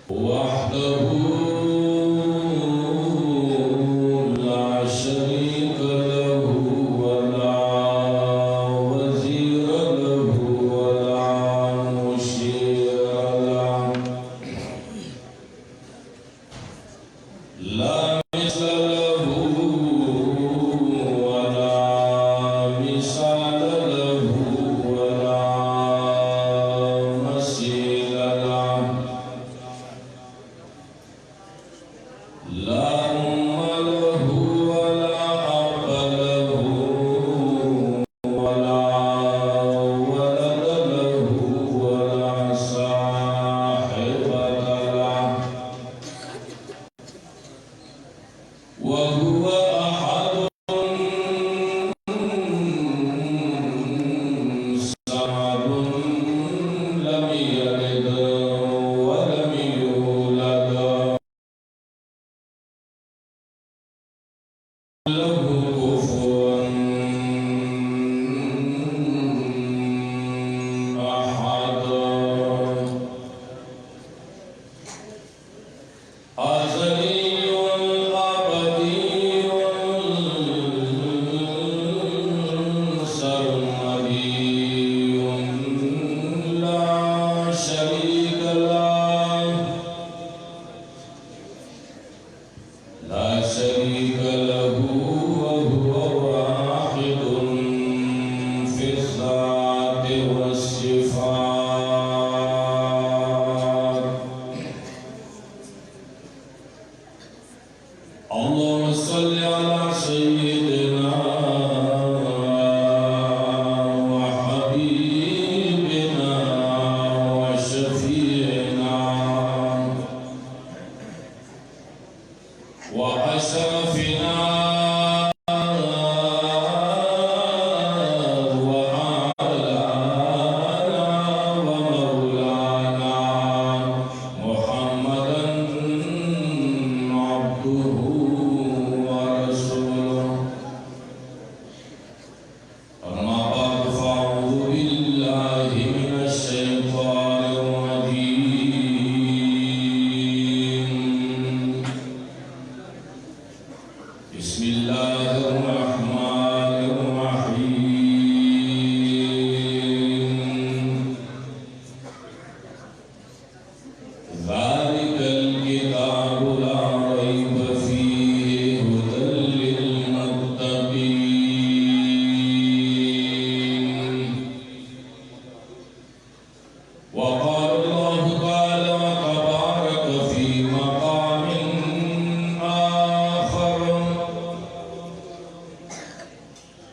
وحده لا شريك له ولا وزير له ولا مشير له لا مثل له ولا مثال له ولا مثيل له لا أم له ولا أب له ولا ولد له ولا صاحبة له وهو أحد صمد لم يلد ولم يولد له كفوا أحد أزلي أبدي سرمدي لا شريك له لا شريك له وهو واحد في الذات والصفات اللهم صل على سيدنا وحبيبنا وشفيعنا وأشرفنا وأعلانا ومولانا محمدا عبده ورسوله أما بعد فأعوذ بالله من الشيطان الرجيم بسم الله الرحمن الرحيم ذلك الكتاب لا ريب فيه هدى للمتقين وقال الله تعالى وتبارك في مقام آخر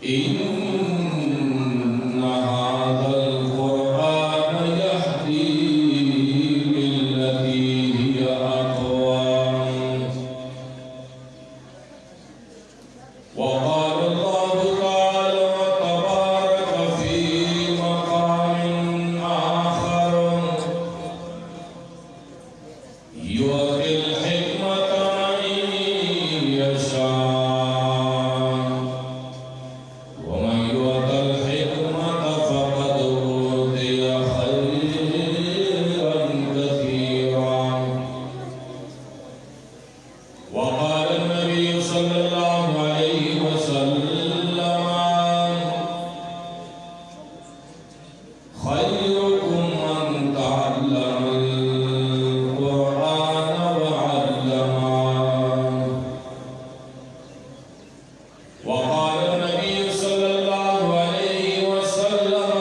إن هذا القرآن يهدي للتي هي أقوم وقال الله تعالى وتبارك في مقام آخر يؤتي الحكمة من يشاء ومن يؤت الحكمة فقد أوتي خيرا كثيرا وقال النبي صلى الله عليه وسلم خيركم من تعلم القرآن وعلمه وقال النبي صلى الله عليه وسلم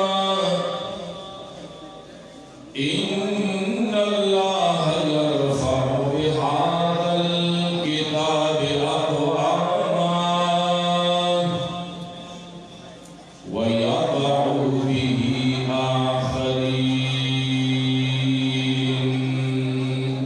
إن الله يرفع بهذا الكتاب أقواما ويضع به آخرين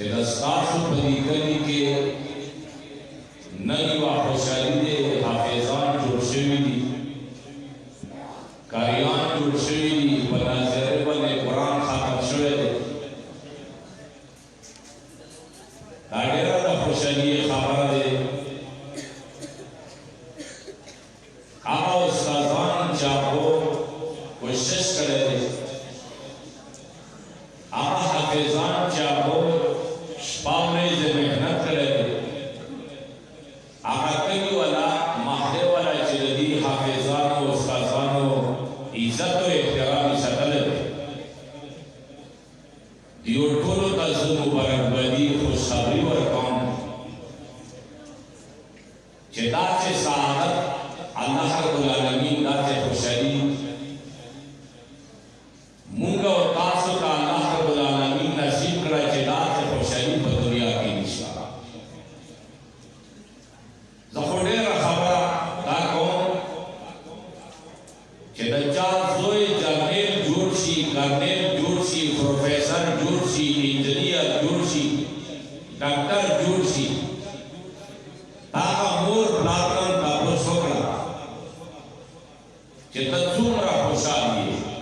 کہ دستاسو پدی کلی کے نئی و خوشحالی دے حافظان جوڑ شوی دی کاریان جوڑ شوی دی بناظر بنے قرآن خاتم شوی دے داڑیرہ دا خوشحالی خبر دے آقا استاذان چاہو کوشش کرے دے آقا حافظان چاہو شپاونے سے محنت کرے دے آقا کلی والا ماہدے والا چلدی حافظان و استاذان و عزت و احترامی سکل دے دیو ٹولو تزم مبارک بدی خوشحالی ورکام چدا سے سعادت اللہ رب العالمین دات خوشحالی مونگا و تاسو کا اللہ رب العالمین نصیب کرا چدات خوشحالی پر دنیا کی نشاء زخوڑے رخبرہ دا کون چدچال زوئے جرنیل جوڑشی کرنیل جوڑشی پروفیسر جوڑشی انجینئر جوڑشی ڈاکٹر جوڑشی تاکہ مور پلاتن تاپو سوکڑا چیتا زومرا خوشحالی ہے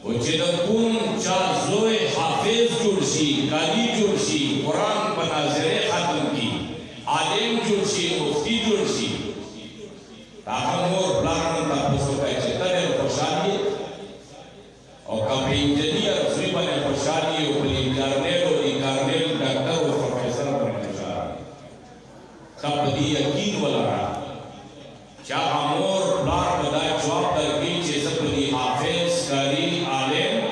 و چیتا کون چار زوئے حافظ جوڑشی قاضی جوڑشی قرآن بناظر ختم کی عالم جوڑشی مفتی جوڑشی تاکہ مور پلاتن تاپو سوکڑا چیتا دے خوشحالی ہے اور کب انجینئر زوی بنے خوشحالی ہے پلی کرنیل و کرنیل ڈاکٹر و پروفیسر بنے خوشحالی کب دی یقین والا رہا چاہ امور پلار بدائی جواب در کی چیزا پدی حافظ کاری عالم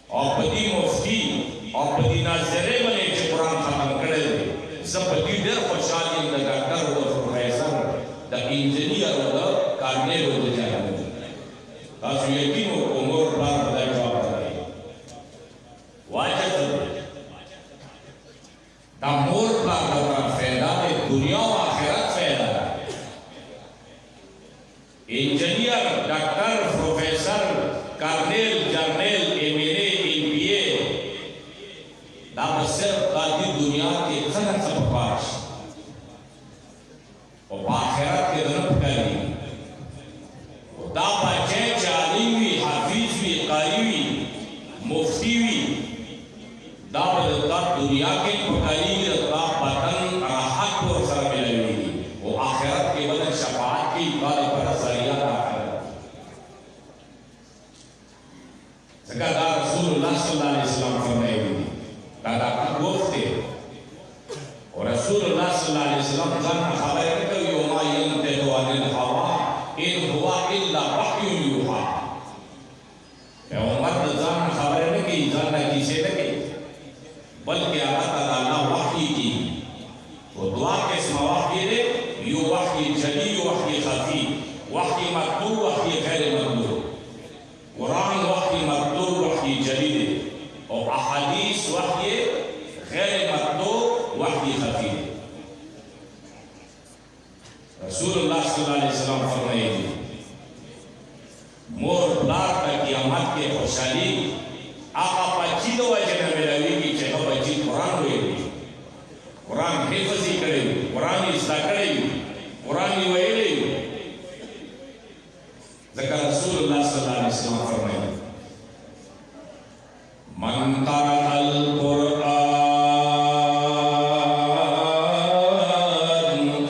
اور پدی مفتی اور پدی ناظرے بنے چے قرآن ختم کرے دے سب پدی در خوشحالی دا ڈاکٹر و دا پروفیسر دا انجینئر و دا کرنے و دا جائے تاسو یقین و امور پلار بدائی جواب در کی واجہ در دا مور پلار بدائی فیدہ دے دنیا و آخرت فیدہ ہے انجینئر ڈاکٹر پروفیسر کرنیل جرنیل ایمیلے ایمبیے دا صرف قادی دنیا کے خلق سب پاش اور آخرت کے ذنب کری دا بچے چالی وی حافظ وی قاری وی مفتی وی دا بدلتا دنیا کے پکاری دا بطن راحت پر سر ملوی وہ آخرت کے بدل شفاعت کی قادر پر ذریعہ آخرت سکر دا رسول اللہ صلی اللہ علیہ وسلم فرمائے ہوئی دا گفتے اور رسول اللہ صلی اللہ علیہ وسلم ظن خبر کرتے وما ينطق عن الهوى ان هو الا وحی یوحی پیغمبر ظن خبر نہیں کی ظن کیسے نہیں بلکہ اللہ وحی کی وہ دعا کس مواقع دے یو وحی جلی یو وحی خفی وحی مطلوب وحی غیر مطلوب قرآن وحی مطلوب وحی جلی دے اور احادیث وحی غیر مطلوب وحی خفی دے رسول اللہ صلی اللہ علیہ وسلم فرمائے مور پلار کا قیامت کے خوشحالی آقا پچی دو وجہ ملوی کی چہا پچی قرآن ہوئے گی قرآن حفظی کرے گی قرآن اصلاح کرے گی قرآن ویلے گی ذکر رسول اللہ صلی اللہ علیہ وسلم فرمائے من قرأ القرآن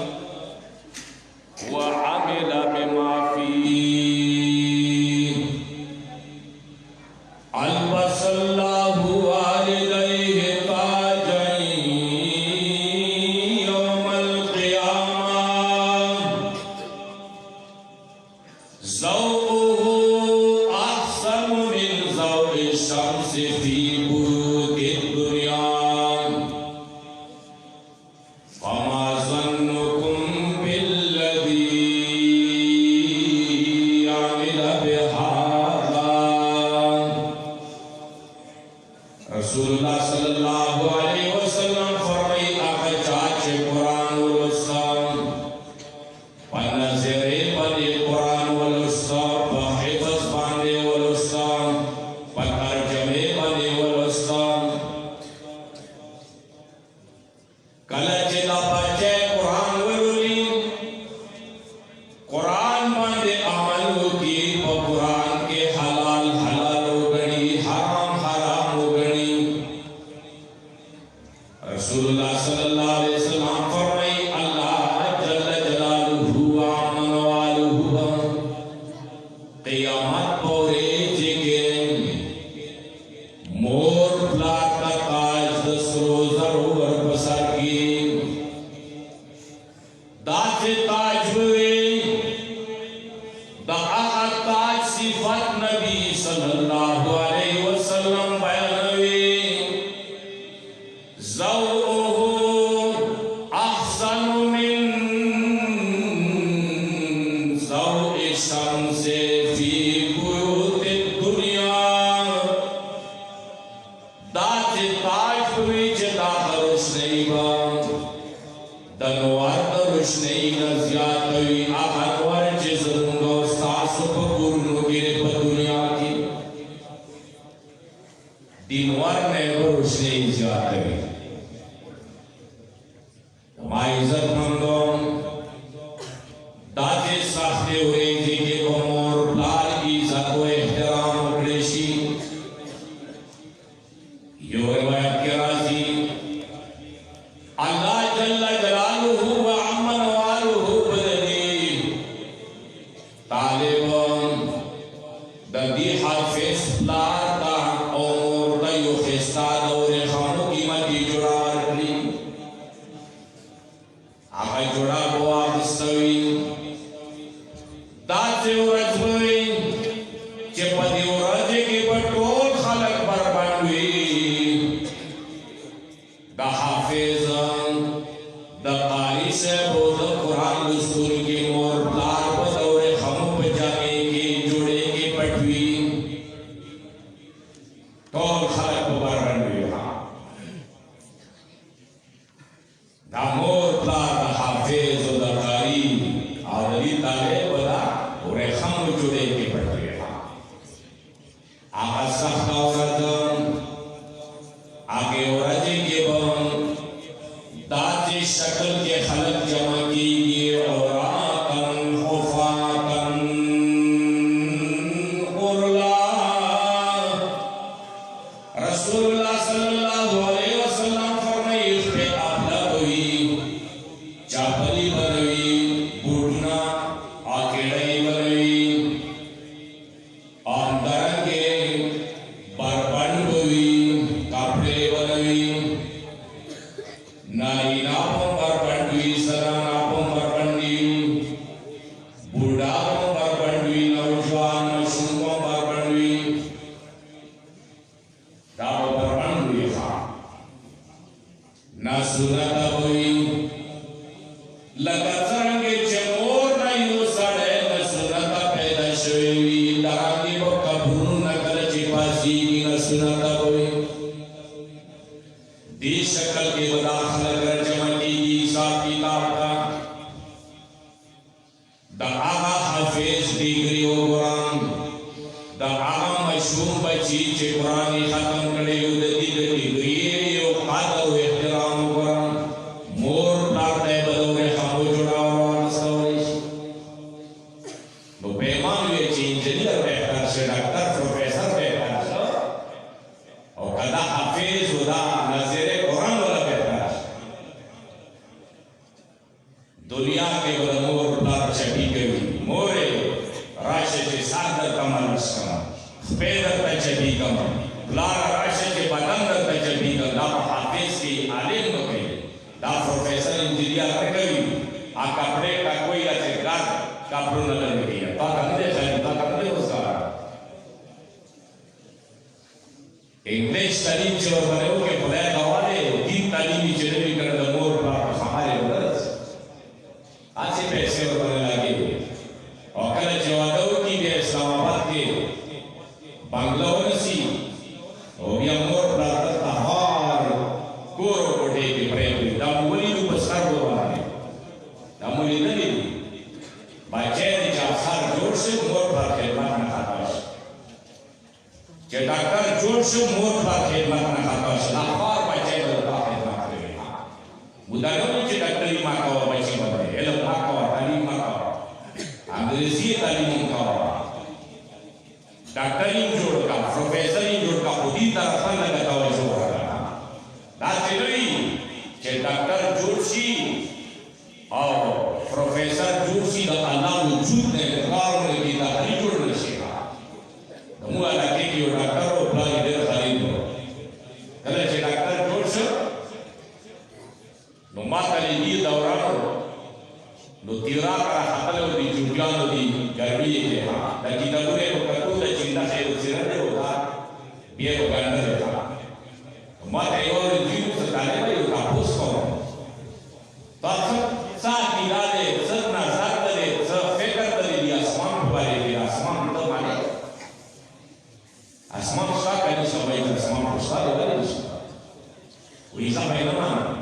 وعمل بما فيه البس الله والديه تاجين يوم القيامة ضوءه أحسن من ضوء الشمس في بروق الدنيا فما ظنكم بالذي عمل بهذا رسول اللہ صلی اللہ علیہ وسلم فرمائی آقا چاچے قرآن والاسلام پنظرے بنے قرآن والاسلام پحفظ باندے والاسلام پترجمے بنے والاسلام دینور نے روشنی زیاد کری. ما عزت مندوں داتے ساختے ہوئے جی کے بمور پلار کی عزت و احترام اکڑیشی یو روایت کے راضی اللہ جل جلالہ و عمن والہ بدنی طالبان دردی حافظ پلار دا اور دیو خستاد اور خانو کی مدی جڑار کری آقای جڑا بوا بستوی دات سے ورج ہوئی چپا دی ورج کی بٹول خلق بربنوی دا حافظان دا قاری سے بود قرآن دستور کی مور پلار بدور خمو بجانے کی جوڑے کی پٹوی ٹول خلق بربنوی دا مور پلار دا حافظ و دا قاری آدلی طالب دا اور خم جڑے کی پڑھتے ہیں. آقا سخت عورتن آگے عورتیں کے بن دات شکل کے خلق جمع کیجئے عوراتن خفاتن قرلا. رسول اللہ صلی اللہ علیہ وسلم فرمائی اس پہ آبلا ہوئی چاپلی بنوی بوٹنا آکڑائی بنوی آندرنگے بربند ہوئی کپڑے بنوی ناری ناپوں بربند ہوئی سرا ناپوں بربند ہوئی بوڑھاپوں بربند ہوئی نوجوان مشروعوں بربند ہوئی داو بربند ہوئی نہ سنتا ہوئی لگا سرنگے چمور نیو سڑے نسنتا پیدا شوی لگانی با کبھرون نکل چپاسی نسنتا ہوئی دی شکل کے بداخل اگر جمع کی حساب کتاب کا دا آغا حافظ دیگری و قرآن دا آغا مشہور بچی چے قرآنی ختم کرے یو دیگری یو قادر و احترام و قرآن مور پلار دے بدور خامو جڑا اور آنستوریش نو پیمان ہوئے چی انجینئر بہتر سے ڈاکٹر پروفیسر بہتر سے اور کدا حافظ و دا نظر قرآن والا بہتر دنیا کے بدا مور پلار چپی کری مورے راشے چے سادر کمال اسکما پیدر تا چپی کما پلار راشے چے بدن در تا چپی کما دا حافظ کی عالم نکے دا پروفیسر انجینئر رکھوی آ کپڑے کا کوئی ایسے گھر کپڑوں نظر میں کیا تا کندے خیلی تا کندے اس کا انگلیش تعلیم چور بنے ہو کہ خدای گوالے دین تعلیمی چلوی کرنے مور پلاٹ ہمارے مدرس آج سے پیسے اور بنے لگے اور کل جوادو کی بھی اسلام آباد کے بنگلہ ونسی اور بھی مور پلاٹ تحوار کورو کوٹے کے پریمی دا مولی جو بسر ہو رہا ہے دا مولی نلی بچے دی جاسار جوڑ سے مور پر خدمت نہ خطاش کہ ڈاکٹر جوڑ سے مور پر خدمت نہ خطاش نخوار بچے دلتا خدمت کرے مدنوں چی ڈاکٹری ماں کوا بچی بندے علم ماں کوا تعلیم ماں کوا انگریزی تعلیم کوا ڈاکٹری جوڑ کا پروفیسری جوڑ کا خودی طرفا لگتا ہوا جوڑ رہا داسے نوی کہ ڈاکٹر جوڑشی اور پروفیسر جوڑشی دا اللہ وجود نے اقرار نے کی داخلی جوڑ نشی رہا دمو علاقے کی وہ ڈاکٹر ہو پلانی دیر خالید ہو کلے چھے ڈاکٹر جوڑش نو ماتلی دوران ہو نو تیرا کرا خطل ہو دی جوڑیان ہو دی گرمی کے ہاں لیکن دورے کو کرکو دا چندہ خیر سرنے ہوتا بیئے کو گندر ہوتا مات ایور جیو سے کانے بھائی ہوتا پوس کرو تو ساتھ ایرادے سر نظر دلے سر فکر دلے دی اسمان بھارے دی اسمان تو مانے اسمان سا کہنی سبائی در اسمان پوستا دے بھائی دوستا وہی سا بھائی نمانا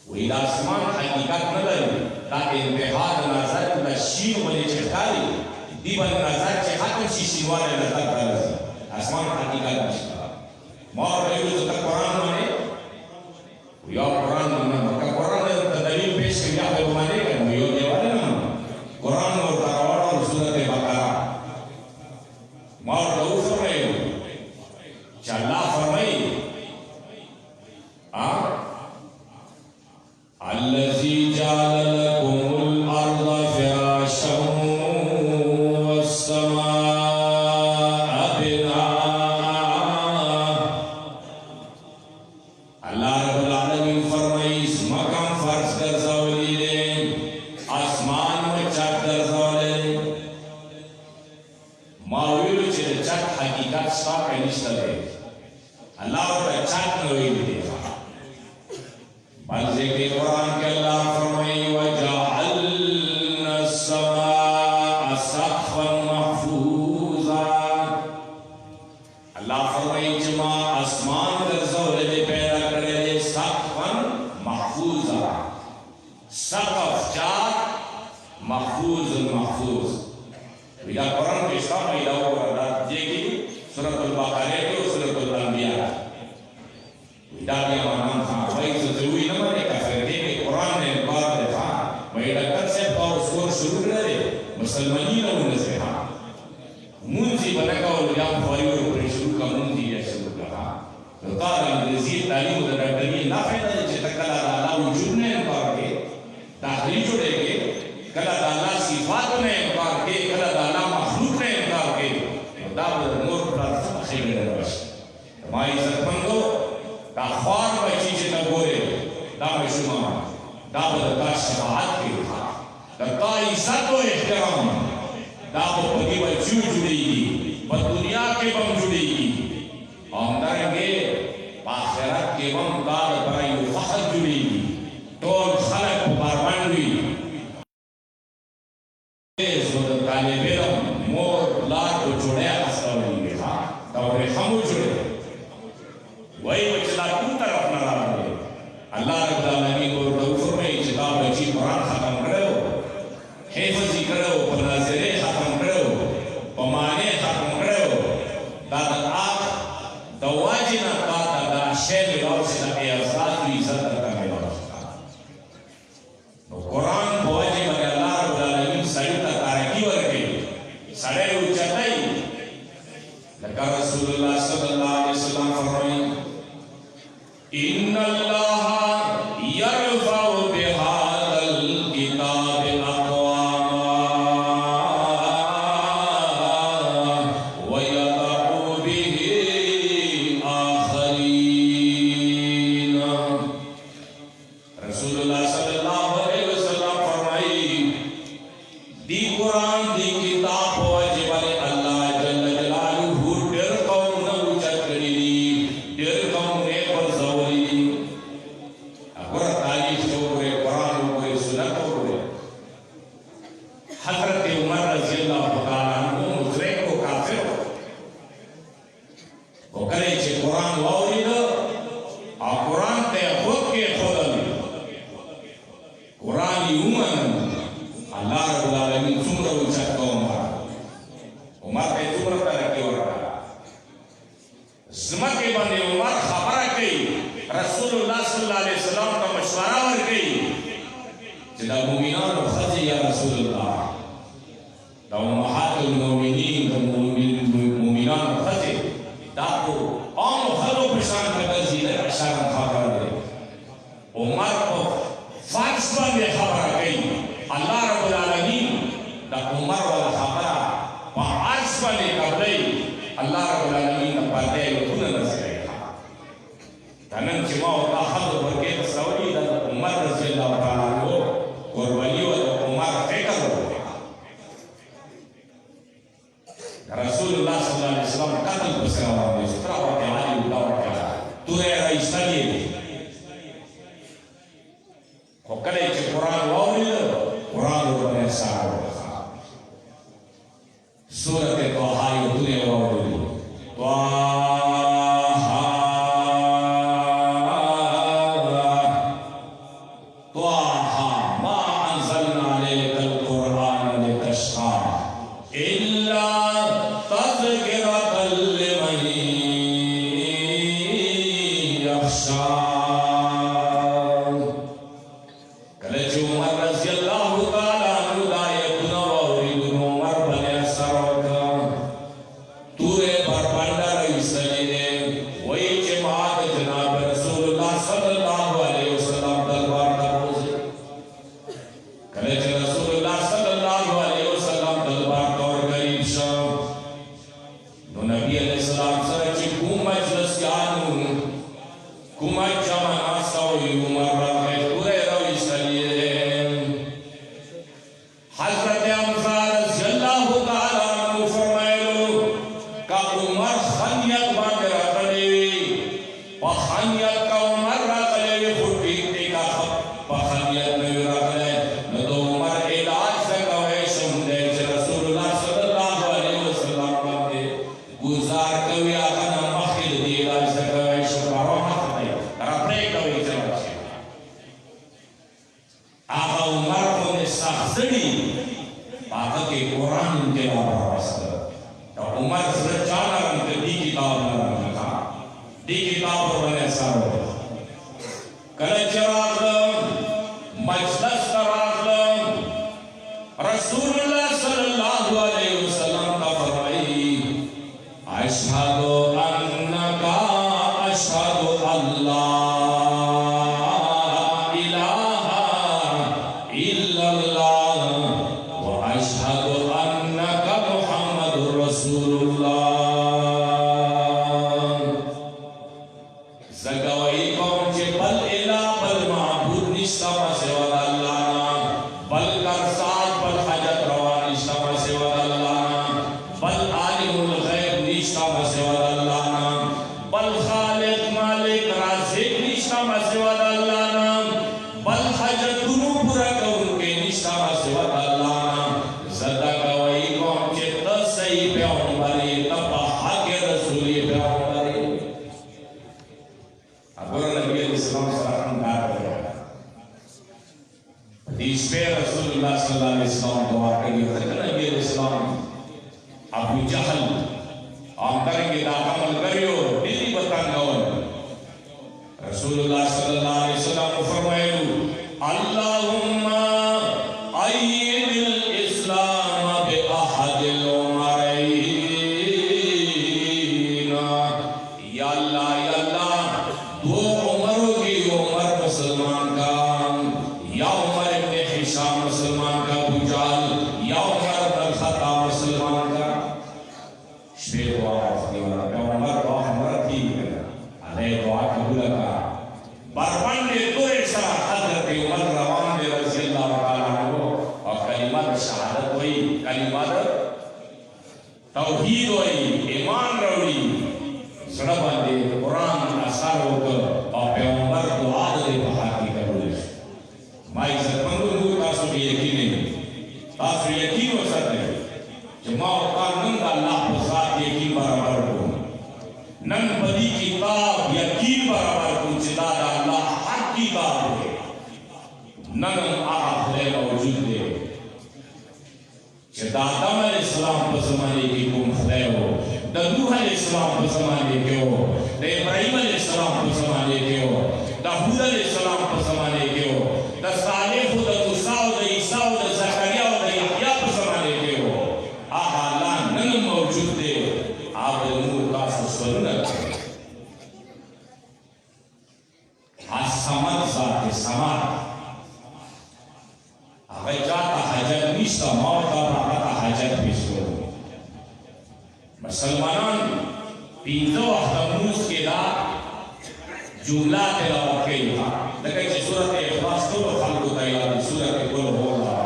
وہی دا اسمان حقیقت نداری دا انتحاد نظر دا شیر ولی چکاری دی بل نظر چکاتم شیشیوان نظر دارسی اسمان حقیقت نشتا مار رہی ہو تو قرآن مانے یا قرآن مانا مکہ قرآن دلیل پیش کیا ہے مانے گا یہ دیوانے نا قرآن اور تراوڑ اور سورت بقرہ مار دو فرمائے چا اللہ فرمائی الذي جعل لكم الأرض فراشا والسماء بناء اللہ رب العالمین فرمائی اس مقام فرض در زولی لے آسمان میں چک در زولی لے ماویلو چھ چک حقیقت ساک نشتا دے اللہ رب چک نوی دے بلزے کے قرآن کے اللہ فرمائی وَجَعَلْنَا السَّمَاءَ سَقْفًا مَحْفُوظًا اللہ فرمائی جمع آسمان در زولے پیدا کرے دے سقفاً محفوظا سقف چار محفوظ محفوظ ویدہ قرآن کے اسلام میں اللہ وردات دیکھی سورة البقرہ کے سورة الانبیاء ویدہ کیا مانام تھا وہی ضروری نہ بنے کا فرقے میں قرآن نے بار دفعہ وہی ڈکر سے پاور سکور شروع کرے مسلمانین انہوں سے ہاں منزی بنکا اور یام فوری اور پری شروع کا منزی یا شروع کرا تو قال انگریزی تعلیم و ڈاکٹری نہ فائدہ دے چھتا کلا دالا وجود نے انکار کے داخلی جوڑے کے کلا دالا صفات نے انکار کے کلا دالا مخلوق نے انکار کے داب نور پر خیر نے روش ہماری عزت مندو دا خوار بچی چھتا گورے دا مشمع دا بدتا شفاعت کے تھا دا عزت و احترام دا پتی بچیو جڑی گی با دنیا کے بم جڑی گی اندرنگے آخرت کے بم دار برائی فخر جڑی گی طول خلق بارمانوی زودت طالب علم مور لار کو جڑے اصلاوی گے دور خمو جڑے وہی بچلا تو طرف نہ رہے اللہ رب العالمین کو دو میں چتا بچی قرآن ختم کرو حفظی کرو پناظرے ختم کرو پمانے ختم کرو دادا آخ دواجنا دادا شیل راو سے لگے افضاد کی عزت کرتا میں راو سکتا قرآن بواجی مگر اللہ رب العالمین سڑیتا تارکی ورگئی سڑے اچھتائی لکہ رسول اللہ صلی اللہ علیہ وسلم فرمائی ان اللہ یرفع بهذا الكتاب اقواما ویضع به آخرین رسول اللہ صلی اللہ علیہ وسلم فرمائی دی قرآن دی کتاب واجب علی اللہ جل جلالہ ڈر قوم نہ اچت کری ڈر قوم نے پر زوری اگر تاریخ جو کرے قرآن ہو کرے سنت ہو کرے حضرت عمر رضی اللہ تعالیٰ عنہ مشرک کو کافر ہو وہ کرے چھے قرآن واؤری دو اور قرآن تے خود کے خودل قرآنی امن اللہ رب العالمین سمرہ اچھت کو عمر کے سمرہ ترکی ہو رہا زمہ کے بندے عمر خبرہ کی رسول اللہ صلی اللہ علیہ وسلم کا مشورہ ور کی جدا مومنان و خضی یا رسول اللہ دا امہات المومنین دا مومنان و خضی دا کو آن و خضو پشان کا زیدہ اشارت خبر دے عمر کو فرض بندے خبرہ کی اللہ رب العالمین دا عمر والا خبرہ پا عرض بندے قبلی اللہ رب العالمین دا پردے لکھونا نظر ہے تنن چما ہوتا حد برکے تصوری دا عمر رضی اللہ تعالیٰ عنہ قربانی و عمر فکر ہو رسول اللہ صلی اللہ علیہ وسلم قتل بسرا ہوئے سترہ وقت عالی اللہ وقت تو رہے رئیسہ لیے دے وکلے چھ قرآن واؤلی قرآن و بنے سارا ہوتا سورت توحائی و دنیا واؤلی إلا تذكرة لمن گزار کوي هغه نه مخکې د دې علاج ته کوئ چې کارو مخ دی راپرېږدوئ چې راشي هغه عمر باندې سخت زړي هغه کې قرآن انقلاب راوسته د عمر زړه چا نرم کړ دې کتاب نرم کړ دې کتاب باندې اثر وکړ کله چې راغلم مجلس ته راغلم رسول الله صلی الله علیه وسلم ته فرمایي اشهد انک اشهد الله توحید ہوئی ایمان روڑی زړه باندې قرآن اثر وکړ او پیغمبر دعا دې په حق کې قبول شي ما عزتمندو تاسو به یقین نه تاسو یقین وساتئ چې ما او تاسو نن د الله په ذات یقین برابر کوو نن په دې کتاب یقین برابر کوو چې دا د الله حق کتاب دی نن هغه خدای موجود دی چې د آدم علیہ السلام په زمانه کې کوم خدای و د نوح علیہ السلام په زمانه کې و د ابراهیم علیہ السلام په زمانه کې و د هود علیہ السلام په زمانه کې و د صالح او د موسی او د عیسی او د زکریا او د یحیی په زمانه کې و هغه الله نن موجود دی هغه نور تاسو سره الصمد ذات الصمد هغه چاته حاجت نشته ما ته حاجت پیشو مسلمانان پینځه وخت موږ کې دا جمله تلاوت کوي لکه چې سورته اخلاص ټول خلکو ته یاد سورته قل هو الله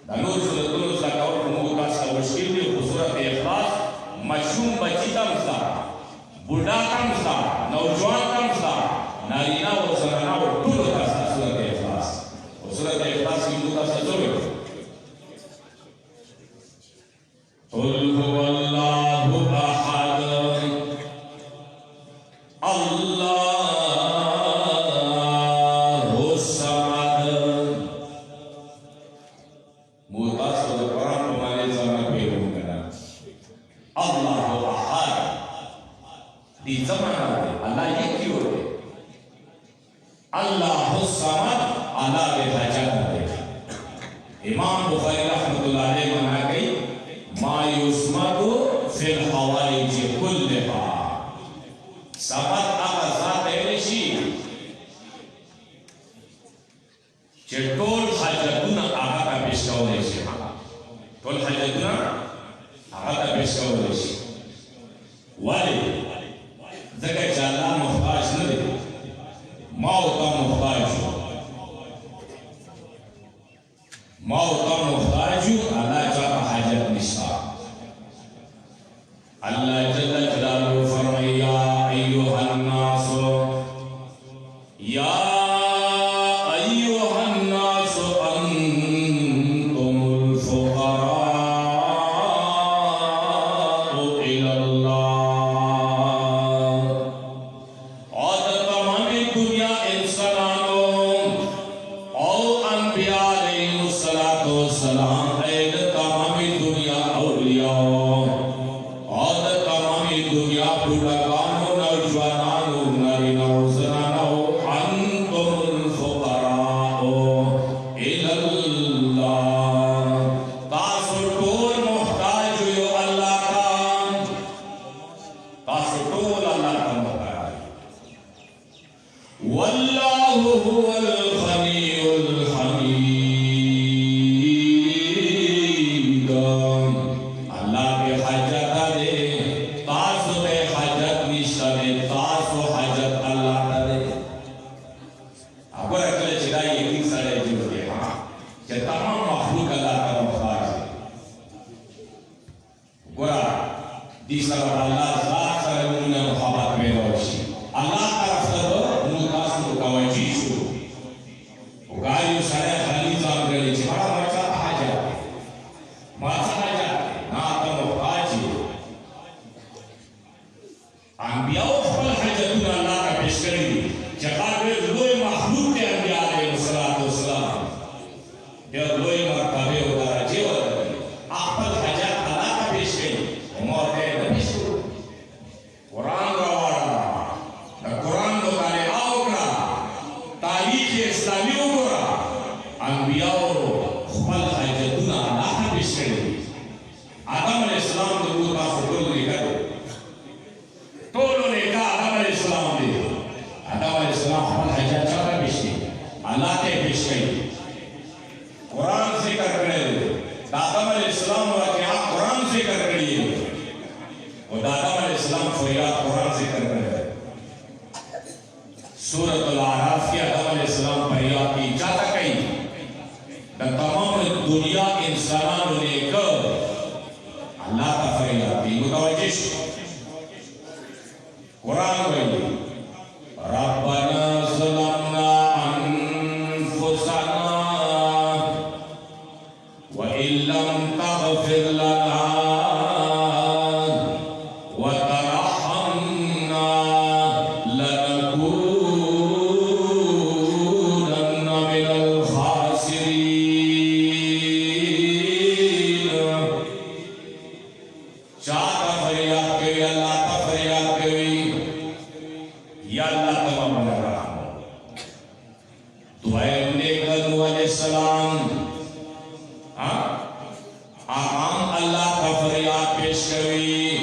دا نور سورته څخه موږ تاسو مشکل دی خو سورته اخلاص مشروم بچی تم ستا بوډا تم ستا نوجوان تم ستا نارینه او زنانه ټول تاسو سورته اخلاص او سورته اخلاص کې موږ تاسو څه قل هو الله احد الله الصمد متصل القرآن ہمارے زمانے پہ ہو گیا اللہ احد دی زمانہ ہے اللہ یہ کیوں ہے اللہ الصمد اللہ کے حاجت ہے امام بخاری رحمۃ اللہ علیہ منا گئی ما یسمد فی الحوائج کلها صمد هغه ذات دی شي چې ټول حاجتونه هغه ته پیش کولی شي ټول حاجتونه هغه ته پیش کولی شي ولې ځکه چې الله محتاج نه دی ما او تا محتاج یو ما او تا محتاج یو الله چاته حاجت نشته اللہ جل جلالہ فرمائے یا ایوہ الناس انتم الفقراء دنیا بوڑھگانو نوجوانانو نارینو زنانو انتم الفقراء الی اللہ تاسو ټول محتاج یو اللہ کا تاسو ټول اللہ کا محتاج واللہ هو الغنی الحمید اللہ کے حاجت دے تاسو دے حاجت نشتا دے تاسو حاجت اللہ دے اگر اکلے چدا یقین سڑے جو دے کہ تمام مخلوق اللہ کا محتاج ہے گورا دیسا اللہ ذات سر انہیں محبت میں روشی اللہ طرف سے مکاس متوجی شو گاڑیو سڑے خالی زام گلی چھ بڑا مرچا حاجت مرچا حاجت نا تا محتاج ہے انبیاء خپل حاجتون اللہ کا پیش کری چکار بے لوئی مخلوق کے انبیاء علیہ السلام یا لوئی مرتبے و درجے و درجے اخپل حاجت اللہ کا پیش کری عمر ہے نبیش کرو قرآن روارا دا قرآن دو تانے آوکرا تاریخ اسلامی اگرا انبیاء خپل حاجتون اللہ کا پیش کری آدم علیہ السلام دو کا فکر لے کرو طولو نے کہا آدم علیہ السلام دے آدم علیہ السلام خپل حاجت چاہتا پیش کی اللہ کے پیش کی قرآن ذکر کرے آدم علیہ السلام واقعہ قرآن ذکر کریے اور آدم علیہ السلام فریاد قرآن ذکر کرے سورۃ الاعراف کی آدم علیہ السلام فریاد کی چاہتا کہیں تمام دنیا انسانان نے کر اللہ کا فریاد کی متوجہ قرآن ویلی ربنا ظلمنا انفسنا وإن لم تغفر لنا وترحمنا لنكونن من الخاسرین چاہتا فریاد کری اللہ کا فریاد کری یا اللہ تمام رحم دعائے نیکن علیہ السلام آقام اللہ کا فریاد پیش کری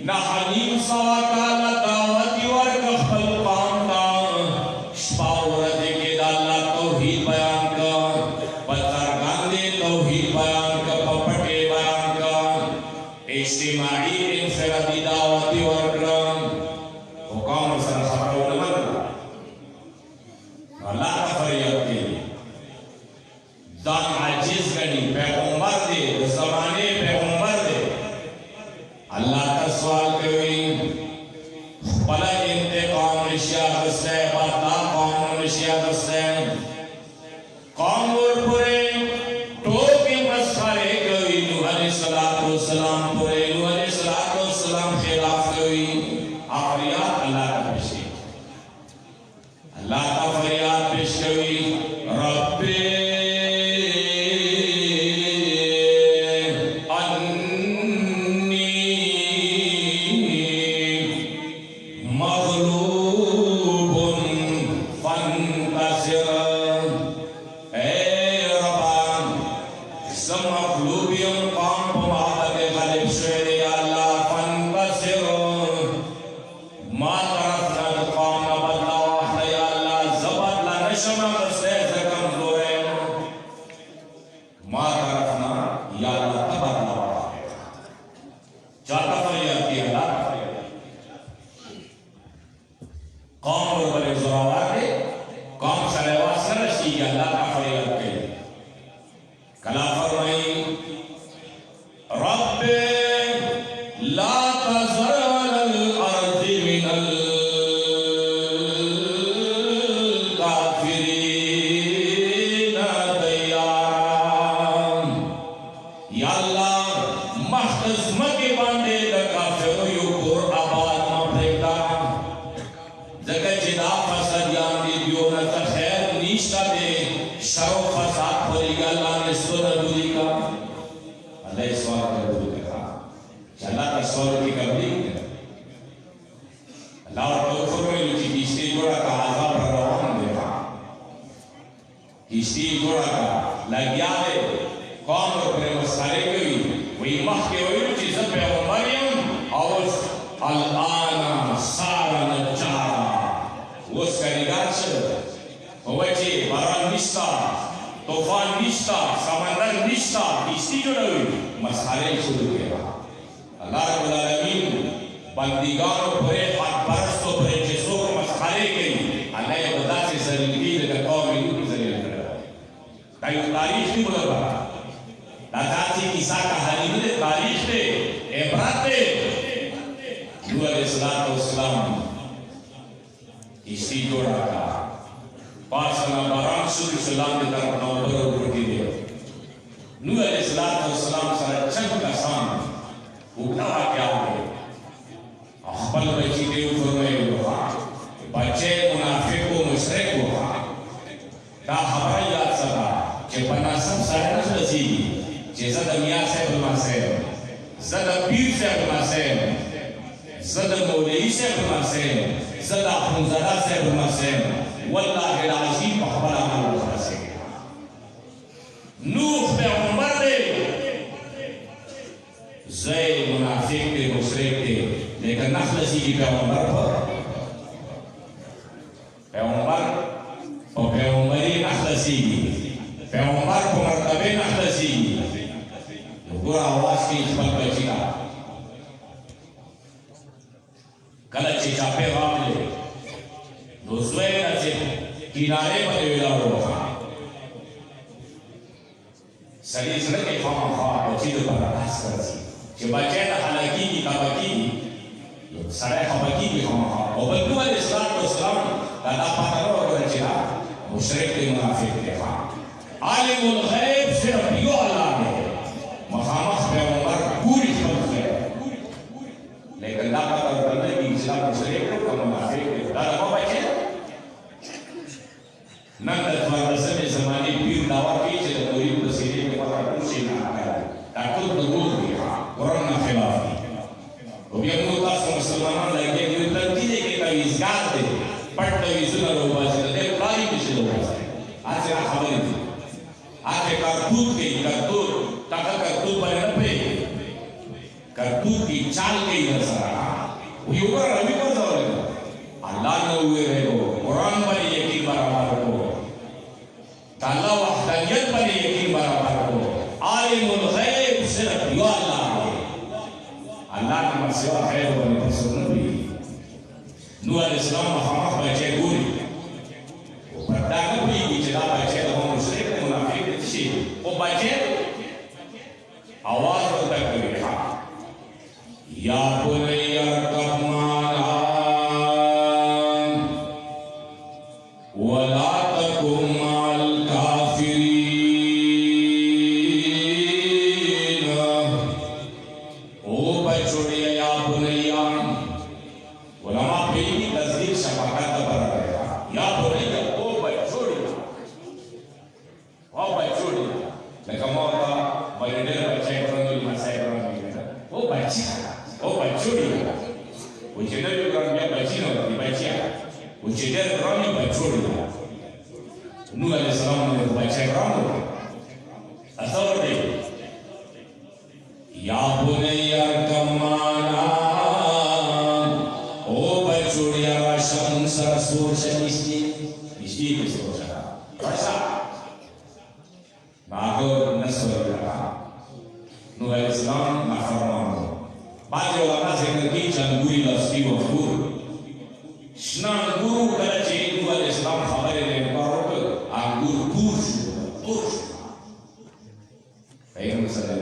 نہ حنیم سوا کالا دعوتی ورک خپل پانتا شپاو رضے کے اللہ توحید بیان کا پترگان دے توحید بیان کا پپٹے بیان کا اجتماعی انفرادی دعوتی ورکرم حکام سر خبرو نمت اللہ کا فریاد کے دان عجیز گنی پیغمبر دے زمانے پیغمبر دے اللہ کا سوال کوئی خپلا انتقام نشیات سے باتا قوم نشیات سے قوم اور پورے ٹوپی مسخرے کوئی نوح علیہ السلام پورے نوح علیہ السلام خلاف کوئی آخریات اللہ کا پیش کی اللہ کا فریاد پیش کوئی رب انی مغلوب فانتصر اے ربان سم مغلوبیم قام پماہد غلب شوید یا اللہ فانتصر ما طرفنا قام نبدلا واحد یا اللہ زبط لنشمع بسے زکم زورے ما طرفنا یا اللہ تبدلا واحد چاہتا فریاد کی اللہ قوم اور بلے زراوات ہے قوم سلیوات سرشی یا اللہ کا فریاد کے کلا فرمائی رب لا تذر على الارض من الكافرین دیارا یا اللہ محتزمہ کے باندے دا کافر یو کور آباد مپریکتا زکر جدا فسد یان دی دیونتا خیر نیشتا دے شر و فساد پوری گا اللہ نے سونا دوری کا اللہ اس سوال کا دوری کا اللہ کا سوال کی قبلی کشتی جوڑا کا لگیا دے قوم پر مسئلے کوي وی مخی ویلو چی زب پیغمبریم اوز الان سار نجارا اس کا نگار شد وچی باران نشتا طوفان نشتا سمندر نشتا کشتی جوڑا ہوئی مسئلے شروع کیا اللہ رب العالمین بندگانو پرے حق پرستو پرے جسو کو مسئلے گئی اللہ بدا سے زلیلی لگا قومی نو کی زلیل کرا تایو تاریخ نہیں بلا بارا داداتی کسا کا حریم دے تاریخ دے عبرت دے نو علیہ السلام کشتی جوڑا کا پاسنا باران شروع سلام دے طرف نوبر اٹھتی دے نو علیہ السلام سارا چند کا سام اگنا کیا ہوئے اخبر بچی دیو فرمائے ہوگا بچے منافق و مشرک ہوگا تا خبر یاد سکا کہ پنا سب سارے نسل سی کہ زد میاں سے بلماسے زد پیر سے بلماسے زد مولئی سے بلماسے زد اخنزدہ سے بلماسے واللہ العظیم اخبر آمان بلماسے نوح پہ عمر دے زی منافق کے مشرک کے لیکن نخلصی کی پیغمبر پر پیغمبر اور پیغمبری نخلصی کی پیغمبر کو مرتبہ نخلصی کی گورا آواز کی اخبر بچی کا کلچی چاپے غام لے دوسوے نچے کنارے پر ویلا روحا سلیس رکے خواہ خواہ بچی دو پر احس کرسی کہ بچے تا حلقی کی کبکی سڑے خبکی کی خواہ اور بلکو علیہ السلام دادا پاترو اگر چلا مشرک دے منافق دے خواہ عالم الغیب صرف یو اللہ دے مخامخ پیغمبر پوری خلق ہے لیکن دا پاتر بلنے کی اسلام مشرک دے منافق دے دادا کو بچے نندت ورزم زمانی پیر دعویٰ کی چھے مرید بسیری کے پتہ پوچھے نہ آیا تاکل دبول دیا قرآن خلاف دی وہ بھی اپنو تاس مسلمان لگے دیو تنقیدے کے تویزگار دے پٹ تویزونا رو بازی دے قرآنی پیچھے لو بازی آج سے خبری دی آج سے کرتوت گئی کرتوت تاکہ کرتوت بنے نپے کرتوت کی چال گئی نظر آنا وہی اوپر روی پر زور ہے اللہ نے ہوئے رہے ہو قرآن پر یقین برابر کو تعالیٰ وحدانیت پر یقین برابر کو عالم الغیب صرف یو اللہ ہے اللہ کا مسئلہ خیر بنی پر سنن بھی نوح علیہ السلام محمد بچے گوری وہ پردہ نبی کی جدا بچے لہم مشرک منافق تشی وہ بچے آواز ہوتا کوئی رہا یا بنی ارکب مانا ولا تکم مع الکافرین او بچوڑیا یا بنیان علماء پہلی کی تصدیق شفاقت پر رہے گا یا بنیا او بچوڑیا لیکن موتا بریڈر بچے کرنگی مسائل کرنگی او بچوڑیا وہ جنر کرنگی بچی نہ ہوتی بچیا وہ جدر کرانی بچوڑی دا نوح علیہ السلام نے بچے کرانو اثر دے یا بنی ارکم مانا او بچوڑی راشا منصر سورشا نشتی کی سورشا راشا ناغر نسور لگا نوح علیہ السلام نافرمان بعض علماء ذکر کی چنگوری لفظی وفور شنان گورو کلچے نوح علیہ السلام خبر انکارو کہ آنگور پور شو ایک مسئلہ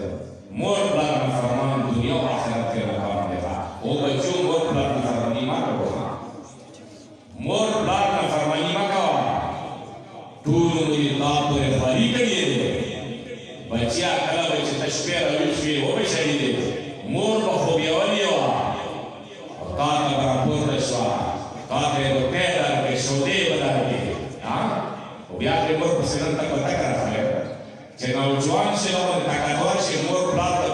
مور پلان فرمان دنیا و آخرت کے مقام دے گا وہ بچوں مور پلان فرمانی ماں کرو گا مور پلان فرمانی ماں کا طول مجھے تاپر خاری کریے دے بچیا کلا بچے تشبیر روشوی وہ بھی شہید دے مور بخوبی اولی ہوا اور تاتا برا پور رشوا کہتے تو قیدر کے شودے بنا کے وہ بھی آخری مور پسنن تک بتا کر رہا ہے کہ نوجوان سے لوگوں نے طاقتور سے مور پلات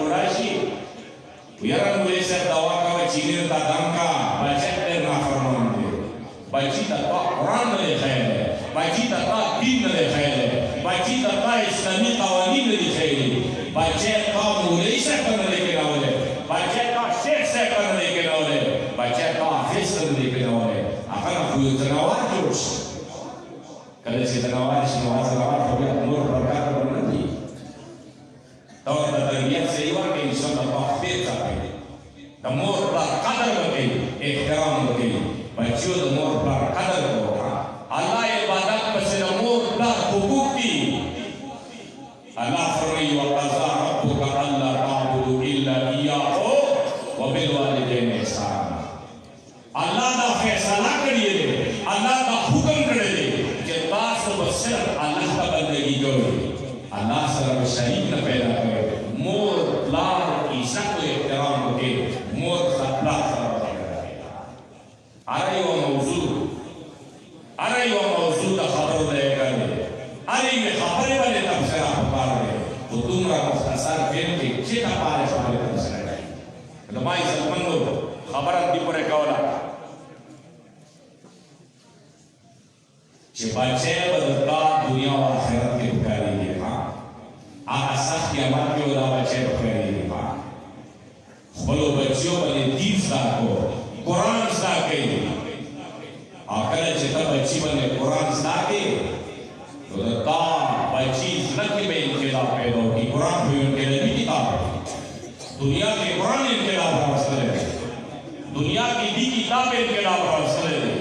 کې نه ولې بچی ته حافظ کړی دی کې نه ولې هغه خو یو ځناور جوړ شي کله چې ځناور شي نو هغه ځناور خو بیا نور پرکار به نه دي دا ورته تربیت صحیح ورکړي انشاءالله په حافظ کوي د مور پلار قدر وکړي احترام وکړي بچیو د مور پلار قدر وکړه الله عبادت پسې د مور پلار حقوق دي الله فرمایي وقضى ربك الا تعبدوا الا اياه وبالوالدين احسانا الله دا فیصله کړی دی الله دا حکم کړی دی چې تاسو به صرف الله ته بندګي کوئ الله سره شریک نه پیدا کوئ مور پلار عزت او احترام وکړي مور سره پلار سره اره یو موضوع د خبرو دی کوي اره یې خبرې باندې تبصره پکار دی خو دومره مختصر فلم کې چې لپاره خبرې تبصره کوي د ما عزتمندو خبره دې پورې کوله چې بچی به د تا دنیا او آخرت کې پکارېږي هغه سخت عمل کې دا بچی پکارېږي خپلو بچیو باندې دین زده کړو قرآن زده کوي او کله چې ته بچي باندې قرآن زده کوي نو د تا بچي زړه کې به انقلاب پیدا وکړي قرآن خو یو انقلابي کتاب دی دنیا کې قرآن انقلاب راوستلی دی دنیا کې دې کتاب انقلاب راوستلی دی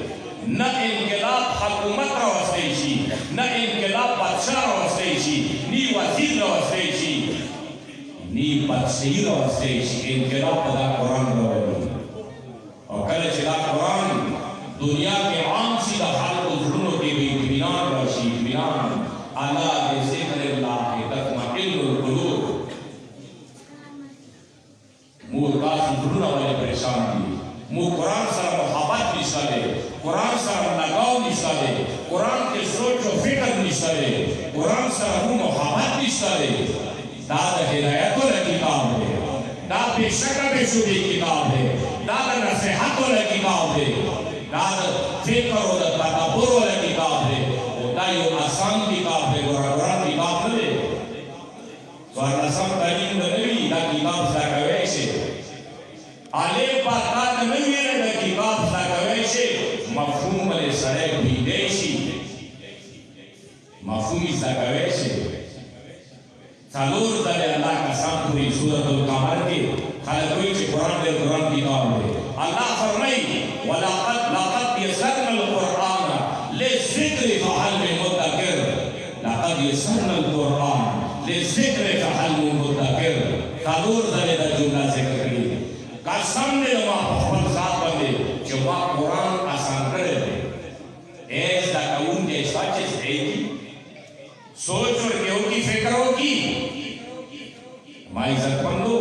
نه انقلاب حکومت راوستی شي نه انقلاب بادشاه راوستی شي نی وزیر راوستی شي نی بادشاهي راوستی شي انقلاب په دا قرآن راولي او کله چې دا قرآن دنیا کې عام شي د خلکو زړونو کې به اطمینان راشي اطمینان الا بذکر الله تطمئن القلوب مور تاسو زړونه ولې پریشان دي مو قرآن سره محبت نشته دی قرآن سره لگاو نشته دی قرآن کې سوچ او فکر نشته دی قرآن سره مو محبت نشته دی دا د هدایتو کتاب دی دا بېشکه بېشوبې کتاب دی دا د نصیحتو کتاب دی دا د فکر او د تدبر والا کتاب دی او دا یو آسان کتاب دی ګران کتاب نه دی څوارلسم تعلیم د نه وي دا کتاب زده کوی شي الف با تا ته نه ویلی دا کتاب زده کوی شي مفهوم باندې سړی پوهېدی شي مفهوم یې زده کوی شي څلور ځلې الله قسم خوري سورة القمر کې خلک وایي چې قرآن دی قرآن کتاب دی الله فرمایي لقد يسرنا القرآن للذكر فهل من مدكر لقد يسرنا القرآن للذكر فهل من مدكر څلور ځلې دا جمله ذکر کړې قسم دې ما په خپل ذات باندې چې ما قرآن آسان کړی دی ای زده کوونکی شته چې زده سوچ ورکړي وکړي فکر وکړي ما عزتمندو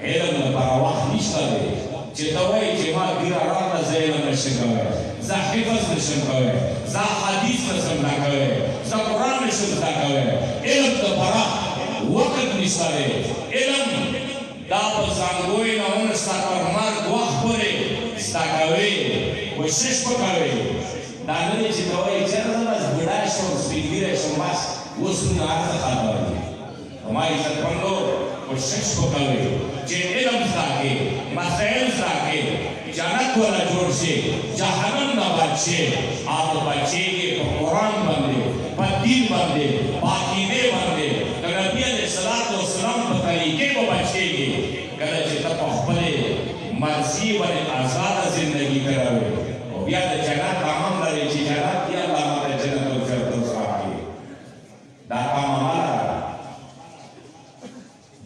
علم لپاره وخت نشته دی چې ته وایې چې ما ګیره راکړه زه علم نشم کوی زه حفظ نشم کوی زه حدیث نشم زده کوی زه قرآن نشم زده کوی علم لپاره وخت نشته دی علم دا په ځانګړي نومونه ستا تر مرګ وخت پورې زده کوې کوشش وکوې دا نه دی چې ته وایې چېرته زه بس بوډا شم سپین ږیری شم بس اوس مې هر څه خبر دي ما عزتمندو کوشش وکوئ چې علم زده کړې مسایل زده کړې جنت والا جوړ شي جهنم نه بچ شي آپ بچېږي په قرآن باندې په دین باندې په عقیدې باندې د نبي علیه السلام په طریقې به بچېږي کله چې ته په خپلې مرضي باندې آزاده زندګي کوې او بیا د جنت کام لري چې جنت یا الله ماته جنت الفردوس راکړي دا کام عمله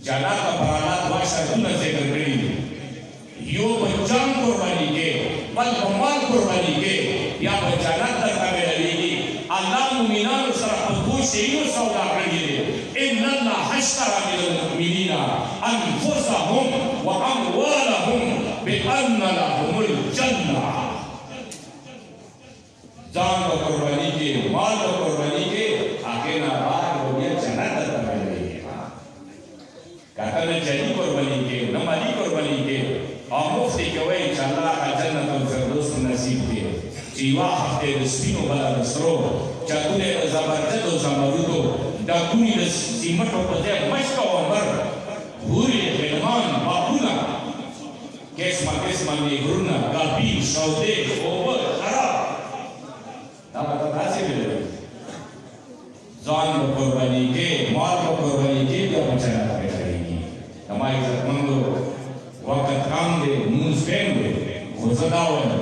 جنت پر الله دوه شرطونه ذکر کړي دي یو په جان قرباني کې بل په مال قرباني کې یا په جنت درته ملويږي الله مؤمنانو سره په دوه شیانو سودا کړي دي ان الله اشترى من المؤمنين انفسهم واموالهم بان لهم الجنه جان قرباني کې مال قرباني کې هغه نه بعد وګیا جنت درته ملويږي کاکل جنی قربانی کے نمالی قربانی کے اور مفتی کوئی انشاءاللہ جنت الفردوس نصیب کے چیوا ہفتے دسپینو بلا دسرو چاکونے زبردد و زمرودو ڈاکونی سیمٹو پتے مشکا و عمر بھوری خلمان باقونا قسمه نیغرونه کافی شوده اوبه خراب دا پتا داسې ویل ځان به قرباني کې مال به قرباني کې بیا بچا نه پرېږدي زما عزتمندو وقت کم دی مونځ ټیم دی خو زه دا وایم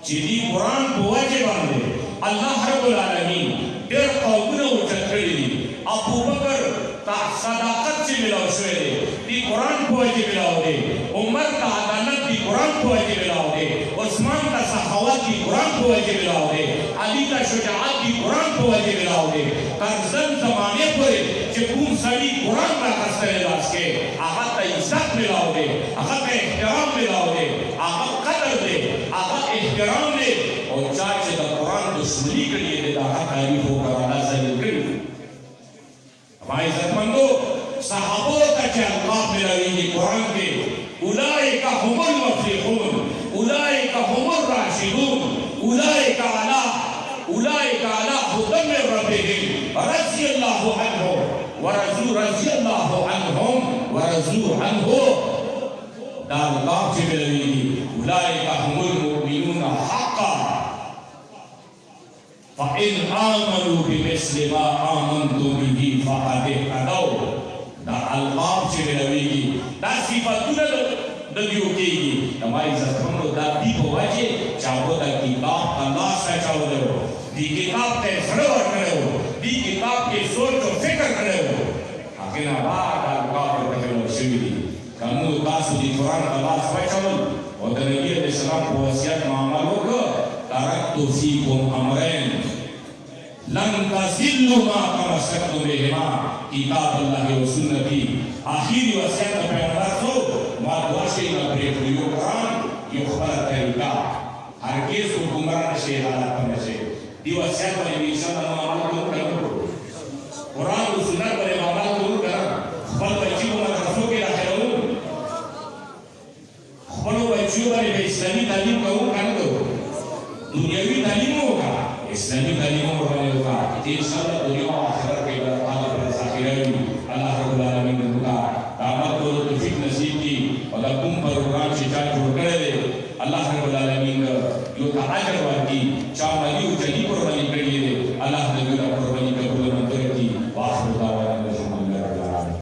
چې دې قرآن په وجه باندې الله رب العالمین ډېر قومونه اوچت کړي دي ابوبکر تا صداقت سے ملاو شوئے دے دی قرآن کو وجہ ملاو دے عمر کا عدالت دی قرآن کو وجہ ملاو دے عثمان کا سخاوت دی قرآن کو وجہ ملاو دے علی کا شجاعت دی قرآن کو وجہ ملاو دے ترزن زمانے پر چکون سڑی قرآن کا خستر الاس کے آغا تا عزت ملاو دے آغا تا احترام ملاو دے آغا قدر دے آغا احترام دے اور چاچے دا قرآن دشمنی کریے دے دا آغا تعریف ہو کر آغا ذلیل کریے ہمارے عزتمندو صحابوں کا کیا القاب ملاویگی قرآن کے اولئک هم المفلحون اولئک هم الراشدون اولئک علی هدی من ربهم رضی اللہ عنہم ورضوا عنہ دا القاب سے ملاویگی اولئک هم المؤمنون حقا فَإِنْ آمَنُوا بِمِثْلِ مَا آمَنْتُمْ بِهِ فَقَدْ اهْتَدَوْا دا القاب سے ملاویگی دا صفاتونه د دیو کېږي ہماری عزتمندو دا دی په وجه چې هغه دا کتاب ته لاس اچولی و دې کتاب ته یې زړه ورکړی و دې کتاب کې سوچ او فکر کړی و هغې نه بعد دا القاب ورته ملاو شوي دي که موږ تاسو دې قرآن ته لاس واچول او د نبي علیه السلام په وصیت عمل وکړه ترکت فیکم امرین لن تضلوا ما تمسکتم بهما کتاب اللہ و سنتی آخری وصیت پیغمبر سو ما دوشی نہ پریږدو یو قرآن یو خپله طریقه هرگز کو گمراه نشئ حالات ته نشئ دې وصیت باندې انشاءالله موږ عمل کوو که نه کوو قرآن و سنت باندې عمل کوو که نه خپل بچي به مدرسو کې داخلوو خپلو بچیو باندې به اسلامي تعلیم کوو که نه کوو دنیاوی تعلیم ہوگا اسلامی تعلیم ہوگا انشاءاللہ دنیا و آخرت کے اللہ پر ذاکرہ ہوئی اللہ رب العالمین نے ہوگا دعمت کو توفیق نصیب کی اور لکم پروگرام سے چاہ جوڑ کرے دے اللہ رب العالمین یو تا عجر واقعی چاہ ملیو چاہیے